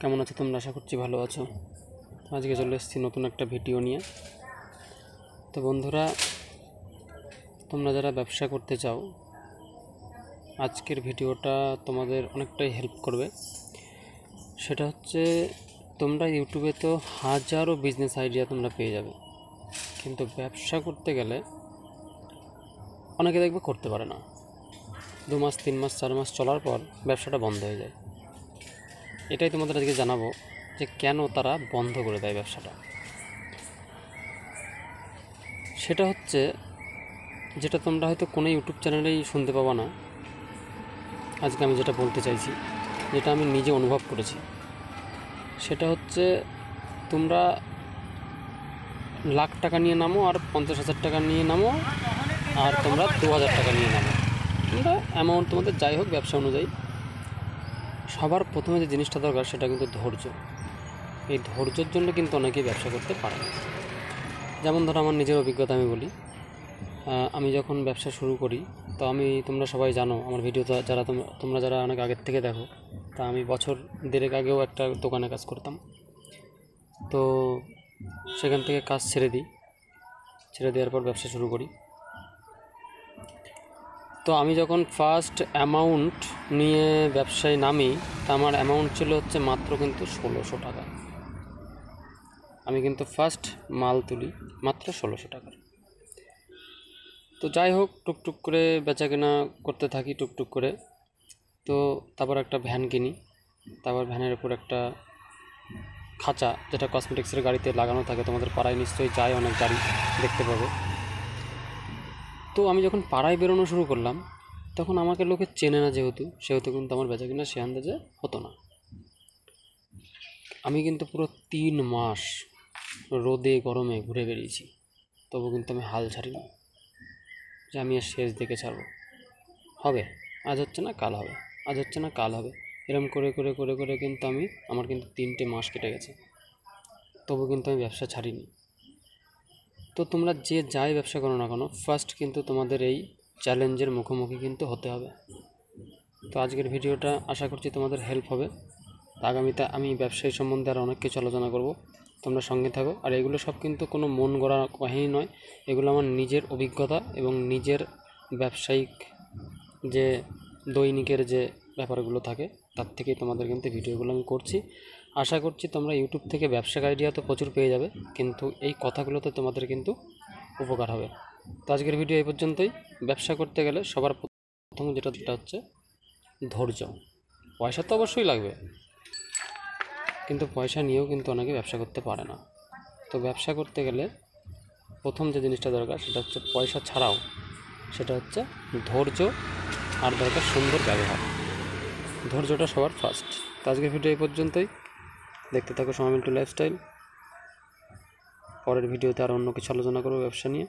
কেমন আছো তোমরা? আশা করছি ভালো আছো। আজকে চলে এসেছি নতুন একটা ভিডিও নিয়ে। তো বন্ধুরা, তোমরা যারা ব্যবসা করতে চাও, আজকের ভিডিওটা তোমাদের অনেকটাই হেল্প করবে। সেটা হচ্ছে, তোমরা ইউটিউবে তো হাজারো বিজনেস আইডিয়া তোমরা পেয়ে যাবে, কিন্তু ব্যবসা করতে গেলে অনেকে দেখবে করতে পারে না। 2 মাস 3 মাস 4 মাস চলার পর ব্যবসাটা বন্ধ হয়ে যায়। এটাই তোমাদের আজকে জানাবো যে কেন তারা বন্ধ করে দেয় ব্যবসাটা। সেটা হচ্ছে যেটা তোমরা হয়তো কোনো ইউটিউব চ্যানেলেই শুনতে পাবা না। আজকে আমি যেটা বলতে চাইছি, যেটা আমি নিজে অনুভব করেছি, সেটা হচ্ছে তোমরা লাখ টাকা নিয়ে নামো আর 50,000 টাকা নিয়ে নামো, আর তোমরা 2,000 টাকা নিয়ে নামো, তোমরা অ্যামাউন্ট তোমাদের যাই হোক ব্যবসা অনুযায়ী, সবার প্রথমে যে জিনিসটা দরকার সেটা কিন্তু ধৈর্য। এই ধৈর্যের জন্য কিন্তু অনেকেই ব্যবসা করতে পারে না। যেমন ধরো আমার নিজের অভিজ্ঞতা আমি বলি। আমি যখন ব্যবসা শুরু করি, তো তোমরা সবাই জানো আমার ভিডিওটা, যারা তোমরা যারা অনেক আগের থেকে দেখো, তা আমি বছর দেড়েক আগেও একটা দোকানে কাজ করতাম। তো সেখান থেকে কাজ ছেড়ে দেওয়ার পর ব্যবসা শুরু করি। তো আমি যখন ফার্স্ট অ্যামাউন্ট নিয়ে ব্যবসায় নামি, তা আমার অ্যামাউন্ট ছিল হচ্ছে মাত্র কিন্তু 1600 টাকা। আমি কিন্তু ফার্স্ট মাল তুলি মাত্র 1600 টাকা। তো যাই হোক, টুকটুক করে বেচা কেনা করতে থাকি টুকটুক করে। তো তারপর একটা ভ্যান কিনি, তারপর ভ্যানের উপর একটা খাঁচা, যেটা কসমেটিক্সের গাড়িতে লাগানো থাকে, তোমাদের পাড়ায় নিশ্চয়ই যায়, অনেক গাড়ি দেখতে পাবে। তো আমি যখন পাড়ায় বেরোনো শুরু করলাম, তখন আমাকে লোকে চেনে না, সেহেতু কিন্তু আমার বেচা কেনা সে আন্দাজে হতো না। আমি কিন্তু পুরো 3 মাস রোদে গরমে ঘুরে বেরিয়েছি, তবু কিন্তু আমি হাল ছাড়িনি যে আমি আর শেষ দেখে ছাড়বো। হবে, আজ হচ্ছে না কাল হবে, আজ হচ্ছে না কাল হবে, এরকম করে করে করে করে কিন্তু আমার কিন্তু 3টে মাস কেটে গেছে, তবু কিন্তু আমি ব্যবসা ছাড়িনি। তো তোমরা যে যাই ব্যবসা করো না কেন, ফার্স্ট কিন্তু তোমাদের এই চ্যালেঞ্জের মুখোমুখি কিন্তু হতে হবে। তো আজকের ভিডিওটা আশা করছি তোমাদের হেল্প হবে। আগামীতে আমি ব্যবসায়ী সম্বন্ধে আর অনেক কিছু আলোচনা করব, তোমরা সঙ্গে থাকো। আর এগুলো সব কিন্তু কোনো মন গড়া কাহিনী নয়, এগুলো আমার নিজের অভিজ্ঞতা এবং নিজের ব্যবসায়িক যে দৈনিকের যে ব্যাপারগুলো থাকে, তার থেকেই তোমাদের কিন্তু ভিডিওগুলো আমি করছি। আশা করছি তোমরা ইউটিউব থেকে ব্যবসার আইডিয়া তো প্রচুর পেয়ে যাবে, কিন্তু এই কথাগুলোতে তোমাদের কিন্তু উপকার হবে। তো আজকের ভিডিও এই পর্যন্তই। ব্যবসা করতে গেলে সবার প্রথম যেটা হচ্ছে ধৈর্য। পয়সা তো অবশ্যই লাগবে, কিন্তু পয়সা নিয়েও কিন্তু অনেকে ব্যবসা করতে পারে না। তো ব্যবসা করতে গেলে প্রথম যে জিনিসটা দরকার সেটা হচ্ছে পয়সা ছাড়াও, সেটা হচ্ছে ধৈর্য, আর দরকার সুন্দর ব্যবহার। ধৈর্যটা সবার ফার্স্ট। তো আজকের ভিডিও এই পর্যন্তই। দেখতে থাকো সময় মিন্টু লাইফস্টাইল। পরের ভিডিওতে আর অন্য কিছু আলোচনা করবো ব্যবসা নিয়ে।